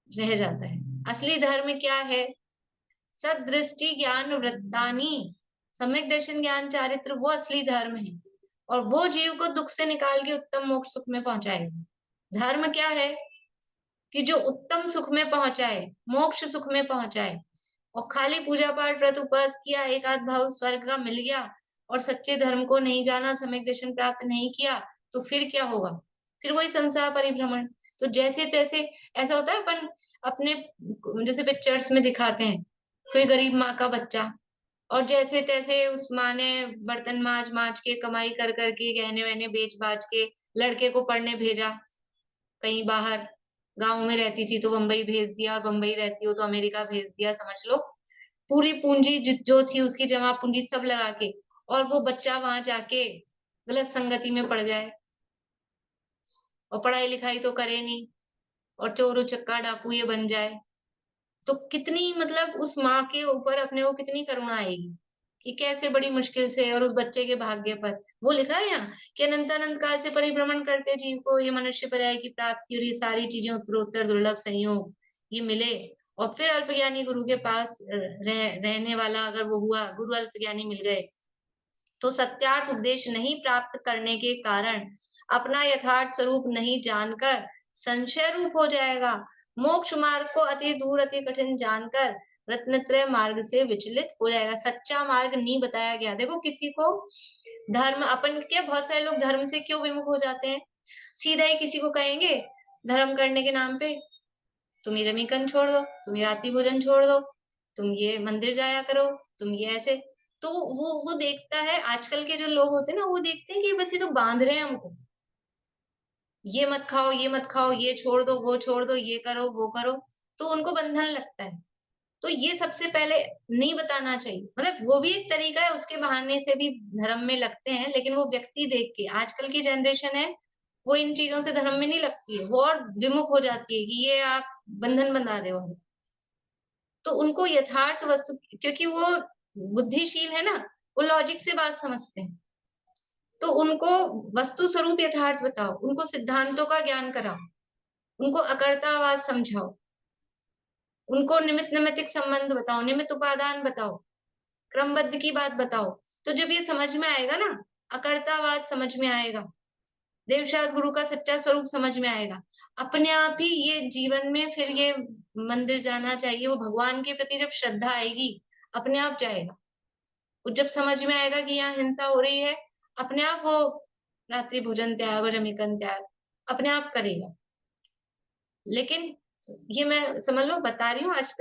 रह जाता है। असली धर्म क्या है? सदृष्टि ज्ञान वृत्तानि, सम्यक दर्शन ज्ञान चारित्र, वो असली धर्म है, और वो जीव को दुख से निकाल के उत्तम मोक्ष सुख में पहुंचाएगा। धर्म क्या है? कि जो उत्तम सुख में पहुंचाए, मोक्ष सुख में पहुंचाए, और खाली पूजा पाठ व्रत उपवास किया, एक आध भाव स्वर्ग का मिल गया, और सच्चे धर्म को नहीं जाना, सम्यक दर्शन प्राप्त नहीं किया, तो फिर क्या होगा? फिर वही संसार परिभ्रमण। तो जैसे तैसे ऐसा होता है, अपन अपने जैसे पिक्चर्स में दिखाते हैं कोई गरीब माँ का बच्चा, और जैसे तैसे उस माँ ने बर्तन माज माज के, कमाई कर करके, गहने वहने बेच बाच के लड़के को पढ़ने भेजा कहीं बाहर, गांव में रहती थी तो बम्बई भेज दिया, और बम्बई रहती हो तो अमेरिका भेज दिया, समझ लो पूरी पूंजी जो थी उसकी जमा पूंजी सब लगा के, और वो बच्चा वहां जाके गलत संगति में पड़ जाए, और पढ़ाई लिखाई तो करे नहीं, और चोर उचक्का डाकू ये बन जाए, तो कितनी मतलब उस माँ के ऊपर अपने को कितनी करुणा आएगी कि कैसे बड़ी मुश्किल से, और उस बच्चे के भाग्य पर वो लिखा है यहाँ कि अनंत अनंत काल से परिभ्रमण करते जीव को ये मनुष्य पर्याय की प्राप्ति और ये सारी चीजें उत्तरोत्तर दुर्लभ संयोग ये मिले, और फिर अल्पज्ञानी गुरु के पास रहने वाला अगर वो हुआ, गुरु अल्पज्ञानी मिल गए, तो सत्यार्थ उपदेश नहीं प्राप्त करने के कारण अपना यथार्थ स्वरूप नहीं जानकर संशय रूप हो जाएगा, मोक्ष मार्ग को अति दूर अति कठिन जानकर रत्नत्रय मार्ग से विचलित हो जाएगा। सच्चा मार्ग नहीं बताया गया। देखो किसी को धर्म, अपन क्या बहुत सारे लोग धर्म से क्यों विमुख हो जाते हैं, सीधा ही किसी को कहेंगे धर्म करने के नाम पे तुम ये रमीकन छोड़ दो, तुम ये रात्रि भोजन छोड़ दो, तुम ये मंदिर जाया करो, तुम ये ऐसे, तो वो देखता है, आजकल के जो लोग होते हैं ना, वो देखते हैं कि बस ये तो बांध रहे हैं हमको, ये मत खाओ, ये मत खाओ, ये छोड़ दो, वो छोड़ दो, ये करो, वो करो, तो उनको बंधन लगता है। तो ये सबसे पहले नहीं बताना चाहिए, मतलब वो भी एक तरीका है, उसके बहाने से भी धर्म में लगते हैं, लेकिन वो व्यक्ति देख के, आजकल की जनरेशन है वो इन चीजों से धर्म में नहीं लगती है, वो और विमुख हो जाती है कि ये आप बंधन बना रहे हो। तो उनको यथार्थ वस्तु, क्योंकि वो बुद्धिशील है ना, वो लॉजिक से बात समझते हैं, तो उनको वस्तु स्वरूप यथार्थ बताओ, उनको सिद्धांतों का ज्ञान कराओ, उनको अकर्तावाद समझाओ, उनको निमित्त नैमित्तिक संबंध बताओ, निमित्त उपादान बताओ, क्रमबद्ध की बात बताओ। तो जब ये समझ में आएगा ना, अकर्तावाद समझ में आएगा, देवशास गुरु का सच्चा स्वरूप समझ में आएगा, अपने आप ही ये जीवन में फिर ये मंदिर जाना चाहिए, वो भगवान के प्रति जब श्रद्धा आएगी अपने आप जाएगा। वो जब समझ में आएगा कि यहाँ हिंसा हो रही है, अपने आप वो रात्रि भोजन त्याग और जमीकन त्याग अपने आप करेगा। लेकिन ये मैं समझ लो बता रही हूँ, आज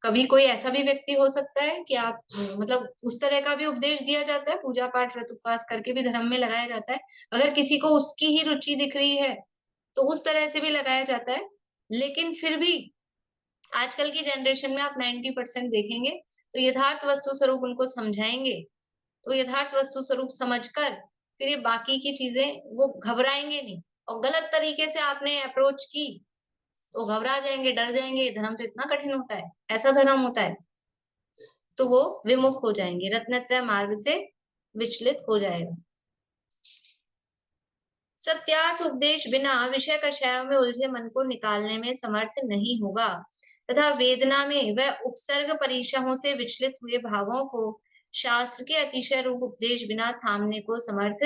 कभी कोई ऐसा भी व्यक्ति हो सकता है कि आप मतलब उस तरह का भी उपदेश दिया जाता है, पूजा पाठ व्रत उपवास करके भी धर्म में लगाया जाता है, अगर किसी को उसकी ही रुचि दिख रही है तो उस तरह से भी लगाया जाता है। लेकिन फिर भी आजकल की जनरेशन में आप 90% देखेंगे तो यथार्थ वस्तु स्वरूप उनको समझाएंगे, तो यथार्थ वस्तु स्वरूप समझकर फिर ये बाकी की चीजें वो घबराएंगे नहीं। और गलत तरीके से आपने अप्रोच की तो घबरा जाएंगे, डर जाएंगे, धर्म तो इतना कठिन होता है, ऐसा धर्म होता है, तो वो विमुख हो जाएंगे, रत्नत्रय मार्ग से विचलित हो जाएगा। सत्यार्थ उपदेश बिना विषय कषायों में उलझे मन को निकालने में समर्थ नहीं होगा, तथा वेदना में वह उपसर्ग परिशहों से विचलित हुए भावों को शास्त्र के अतिशय रूप उपदेश बिना थामने को समर्थ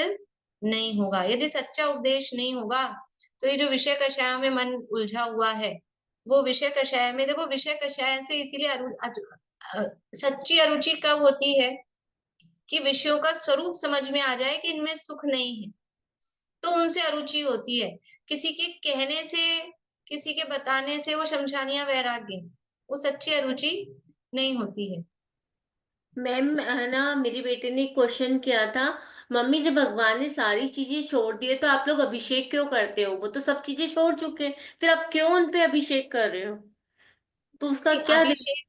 नहीं होगा। यदि सच्चा उपदेश नहीं होगा तो ये जो विषय कषायों में मन उलझा हुआ है, वो विषय कषाय में, देखो विषय कषाय से इसीलिए सच्ची अरुचि कब होती है कि विषयों का स्वरूप समझ में आ जाए कि इनमें सुख नहीं है, तो उनसे अरुचि होती है। किसी के कहने से, किसी के बताने से वो शमशानिया वैराग्य, वो सच्ची अरुचि नहीं होती है। मैम है ना, मेरी बेटे ने क्वेश्चन किया था, मम्मी जब भगवान ने सारी चीजें छोड़ दी है तो आप लोग अभिषेक क्यों करते हो? वो तो सब चीजें छोड़ चुके हैं, फिर आप क्यों उन पे अभिषेक कर रहे हो? तो उसका क्या अभिषेक,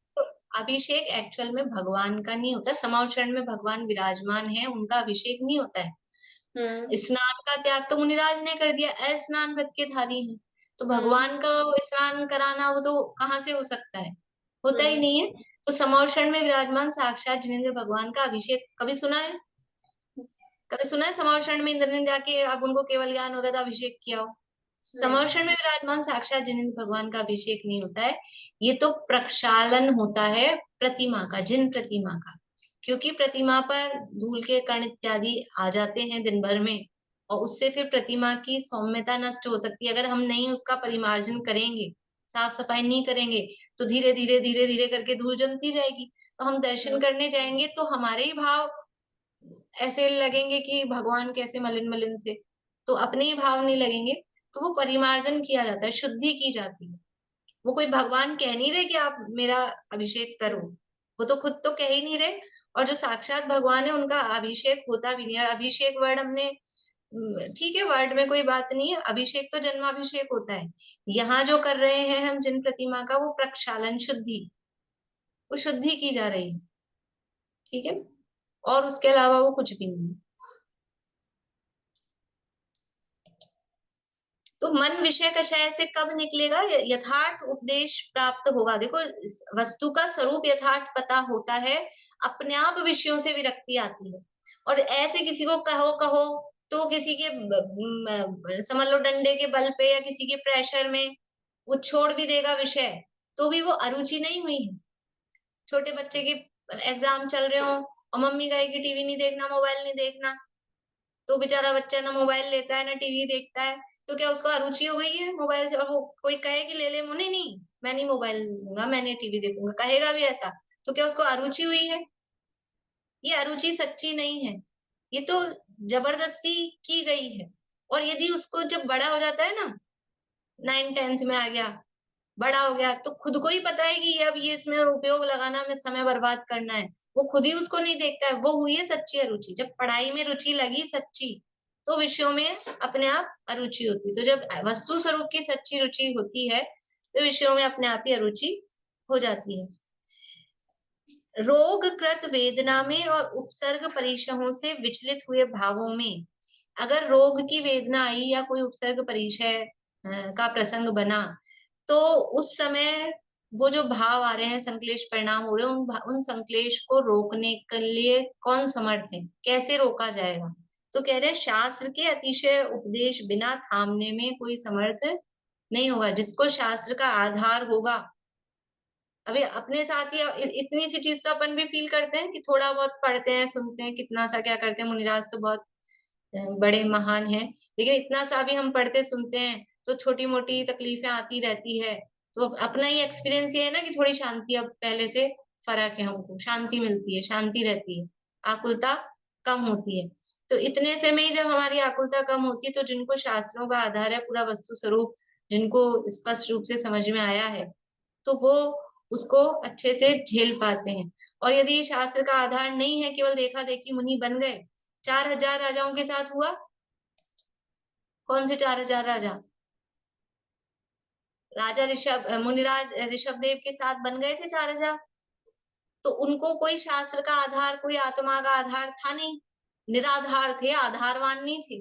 अभिषेक एक्चुअल में भगवान का नहीं होता, समावचरण में भगवान विराजमान है, उनका अभिषेक नहीं होता है। स्नान का त्याग तो मुनिराज ने कर दिया, स्नान व्रत के धारी हैं, तो भगवान का स्नान कराना वो तो कहाँ से हो सकता है, होता ही नहीं है। तो समावचरण में विराजमान साक्षात जिनेंद्र भगवान का अभिषेक कभी सुना है? कभी सुना है समावचरण में इंद्र ने जाके अब उनको केवल ज्ञान हो गया था अभिषेक किया हो? समावचरण में विराजमान साक्षात जिनेंद्र भगवान का अभिषेक नहीं होता है, ये तो प्रक्षालन होता है प्रतिमा का, जिन प्रतिमा का, क्योंकि प्रतिमा पर धूल के कण इत्यादि आ जाते हैं दिन भर में, और उससे फिर प्रतिमा की सौम्यता नष्ट हो सकती है। अगर हम नहीं उसका परिमार्जन करेंगे, साफ सफाई नहीं करेंगे, तो धीरे धीरे धीरे धीरे करके धूल जमती जाएगी। तो हम दर्शन करने जाएंगे तो हमारे ही भाव ऐसे लगेंगे कि भगवान कैसे मलिन मलिन से, तो अपने ही भाव नहीं लगेंगे। तो वो परिमार्जन किया जाता है, शुद्धि की जाती है। वो कोई भगवान कह नहीं रहे कि आप मेरा अभिषेक करो, वो तो खुद तो कह ही नहीं रहे। और जो साक्षात भगवान है उनका अभिषेक होता भी नहीं। और अभिषेक वर्ड हमने, ठीक है वर्ड में कोई बात नहीं है, अभिषेक तो जन्माभिषेक होता है। यहाँ जो कर रहे हैं हम जिन प्रतिमा का, वो प्रक्षालन, शुद्धि, वो शुद्धि की जा रही है, ठीक है, और उसके अलावा वो कुछ भी नहीं। तो मन विषय कषाय से कब निकलेगा? यथार्थ उपदेश प्राप्त होगा। देखो वस्तु का स्वरूप यथार्थ पता होता है, अपने आप विषयों से विरक्ति आती है। और ऐसे किसी को कहो कहो तो किसी के समझ लो डंडे के बल पे या किसी के प्रेशर में वो छोड़ भी देगा विषय, तो भी वो अरुचि नहीं हुई है। छोटे बच्चे के एग्जाम चल रहे हो और मम्मी कहेगी टीवी नहीं देखना, मोबाइल नहीं देखना, तो बेचारा बच्चा ना मोबाइल लेता है ना टीवी देखता है, तो क्या उसको अरुचि हो गई है मोबाइल से? और वो कोई कहे कि ले ले, नहीं नहीं मैं नहीं मोबाइल लूंगा, मैं नहीं टीवी देखूंगा, कहेगा भी ऐसा, तो क्या उसको अरुचि हुई है? ये अरुचि सच्ची नहीं है, ये तो जबरदस्ती की गई है। और यदि उसको जब बड़ा हो जाता है ना, 9th-10th में आ गया, बड़ा हो गया, तो खुद को ही पता है कि अब ये इसमें उपयोग लगाना, में समय बर्बाद करना है, वो खुद ही उसको नहीं देखता है, वो हुई है सच्ची अरुचि। जब पढ़ाई में रुचि लगी सच्ची, तो विषयों में अपने आप अरुचि होती है। तो जब वस्तु स्वरूप की सच्ची रुचि होती है तो विषयों में अपने आप ही अरुचि हो जाती है। रोग कृत वेदना में और उपसर्ग परिशहों से विचलित हुए भावों में अगर रोग की वेदना आई या कोई उपसर्ग परिचय का प्रसंग बना, तो उस समय वो जो भाव आ रहे हैं, संक्लेश परिणाम हो रहे हैं, उन संक्लेश को रोकने के लिए कौन समर्थ है, कैसे रोका जाएगा? तो कह रहे हैं शास्त्र के अतिशय उपदेश बिना थामने में कोई समर्थ नहीं होगा। जिसको शास्त्र का आधार होगा, अभी अपने साथ ही इतनी सी चीज तो अपन भी फील करते हैं कि थोड़ा बहुत पढ़ते हैं, सुनते हैं, कितना सा क्या करते हैं, मुनिराज तो बहुत बड़े महान हैं, लेकिन इतना सा भी हम पढ़ते सुनते हैं तो छोटी मोटी तकलीफें आती रहती है। तो अपना ही एक्सपीरियंस ये है ना कि थोड़ी शांति अब पहले से फर्क है, हमको शांति मिलती है, शांति रहती है, आकुलता कम होती है। तो इतने से में ही जब हमारी आकुलता कम होती है, तो जिनको शास्त्रों का आधार है, पूरा वस्तु स्वरूप जिनको स्पष्ट रूप से समझ में आया है, तो वो उसको अच्छे से झेल पाते हैं। और यदि शास्त्र का आधार नहीं है, केवल देखा देखी मुनि बन गए, 4000 राजाओं के साथ हुआ। कौन से 4000 राजा? राजा मुनिराज ऋषभ देव के साथ बन गए थे 4000। तो उनको कोई शास्त्र का आधार, कोई आत्मा का आधार था नहीं, निराधार थे, आधारवान नहीं थे।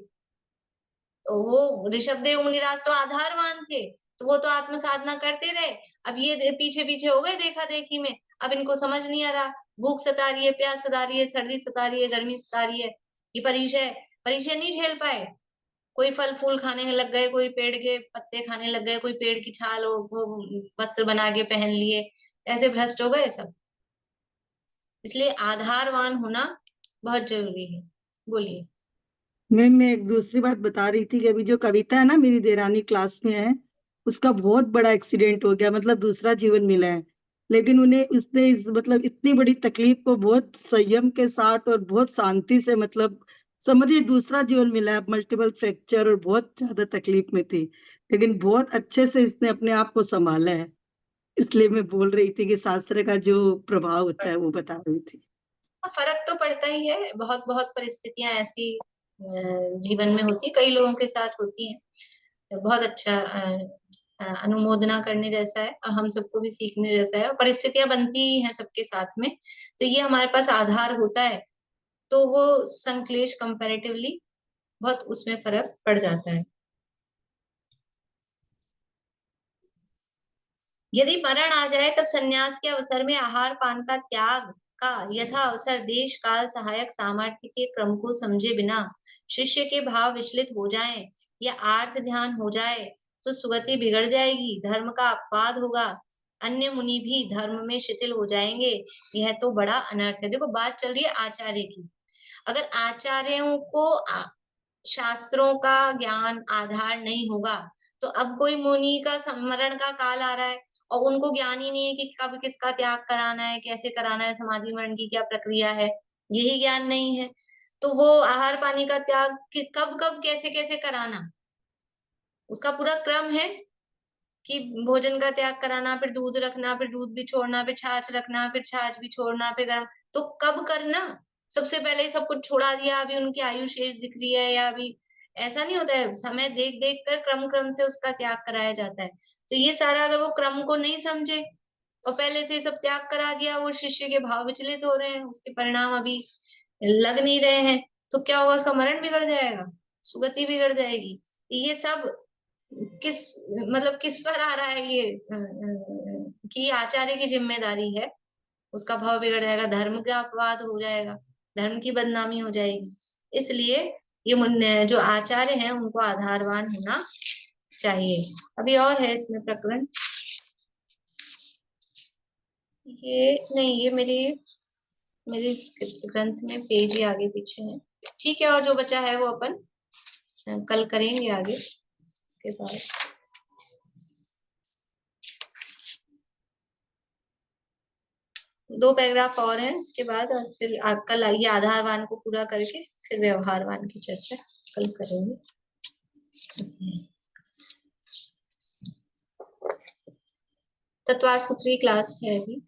तो वो ऋषभ देव मुनिराज तो आधारवान थे, तो वो तो आत्म साधना करते रहे। अब ये पीछे पीछे हो गए देखा देखी में, अब इनको समझ नहीं आ रहा, भूख सता रही है, प्यास सता रही है, सर्दी सता रही है, गर्मी सता रही है, ये परिचय परिचय नहीं झेल पाए। कोई फल फूल खाने लग गए, कोई पेड़ के पत्ते खाने लग गए, कोई पेड़ की छाल और वो वस्त्र बना के पहन लिए, ऐसे भ्रष्ट हो गए सब। इसलिए आधारवान होना बहुत जरूरी है। बोलिए। मैं एक दूसरी बात बता रही थी कि अभी जो कविता है ना, मेरी देरानी क्लास में है, उसका बहुत बड़ा एक्सीडेंट हो गया, मतलब दूसरा जीवन मिला है, लेकिन उन्हें उसने इस मतलब इतनी बड़ी तकलीफ को बहुत संयम के साथ और बहुत शांति से, मतलब समझिए दूसरा जीवन मिला है, मल्टीपल फ्रैक्चर और बहुत ज्यादा तकलीफ में थी, लेकिन बहुत अच्छे से इसने अपने आप को संभाला है। इसलिए मैं बोल रही थी कि शास्त्र का जो प्रभाव होता है वो बता रही थी। फर्क तो पड़ता ही है, बहुत बहुत परिस्थितियां ऐसी जीवन में होती, कई लोगों के साथ होती हैं। बहुत अच्छा अनुमोदना करने जैसा है, और हम सबको भी सीखने जैसा है, और परिस्थितियां बनती ही हैं सबके साथ में, तो ये हमारे पास आधार होता है, तो वो संक्लेश कंपैरेटिवली बहुत उसमें फर्क पड़ जाता है। यदि मरण आ जाए, तब संन्यास के अवसर में आहार पान का त्याग का यथा अवसर देश काल सहायक सामर्थ्य के क्रम को समझे बिना शिष्य के भाव विचलित हो जाएं या आर्थ ध्यान हो जाए, तो सुगति बिगड़ जाएगी, धर्म का अपवाद होगा, अन्य मुनि भी धर्म में शिथिल हो जाएंगे। यह तो बड़ा अनर्थ है। देखो, बात चल रही है आचार्य की। अगर आचार्यों को शास्त्रों का ज्ञान आधार नहीं होगा, तो अब कोई मुनि का मरण का काल आ रहा है और उनको ज्ञान ही नहीं है कि कब किसका त्याग कराना है, कैसे कराना है, समाधि मरण की क्या प्रक्रिया है, यही ज्ञान नहीं है, तो वो आहार पानी का त्याग कब कब कैसे कैसे कराना, उसका पूरा क्रम है कि भोजन का त्याग कराना, फिर दूध रखना, फिर दूध भी छोड़ना, फिर छाछ रखना, फिर छाछ भी छोड़ना, फिर गर्म, तो कब करना? सबसे पहले ही सब कुछ छोड़ा दिया, अभी उनकी आयु शेष दिख रही है, या अभी ऐसा नहीं होता है, समय देख देख कर क्रम क्रम से उसका त्याग कराया जाता है। तो ये सारा अगर वो क्रम को नहीं समझे और पहले से सब त्याग करा दिया, वो शिष्य के भाव विचलित हो रहे हैं, उसके परिणाम अभी लग नहीं रहे हैं, तो क्या होगा? उसका मरण बिगड़ जाएगा, सुगति बिगड़ जाएगी। ये सब किस मतलब किस पर आ रहा है ये कि आचार्य की जिम्मेदारी है, उसका भाव बिगड़ जाएगा, धर्म का अपवाद हो जाएगा, धर्म की बदनामी हो जाएगी। इसलिए ये जो आचार्य हैं उनको आधारवान होना चाहिए। अभी और है इसमें प्रकरण, ये नहीं, ये मेरी ग्रंथ में पेज ही आगे पीछे है। ठीक है, और जो बचा है वो अपन कल करेंगे आगे इसके बाद। दो पैराग्राफ और हैं इसके बाद, और फिर कल ये आधारवान को पूरा करके फिर व्यवहारवान की चर्चा कल करेंगे। तत्वार सूत्री क्लास है अभी।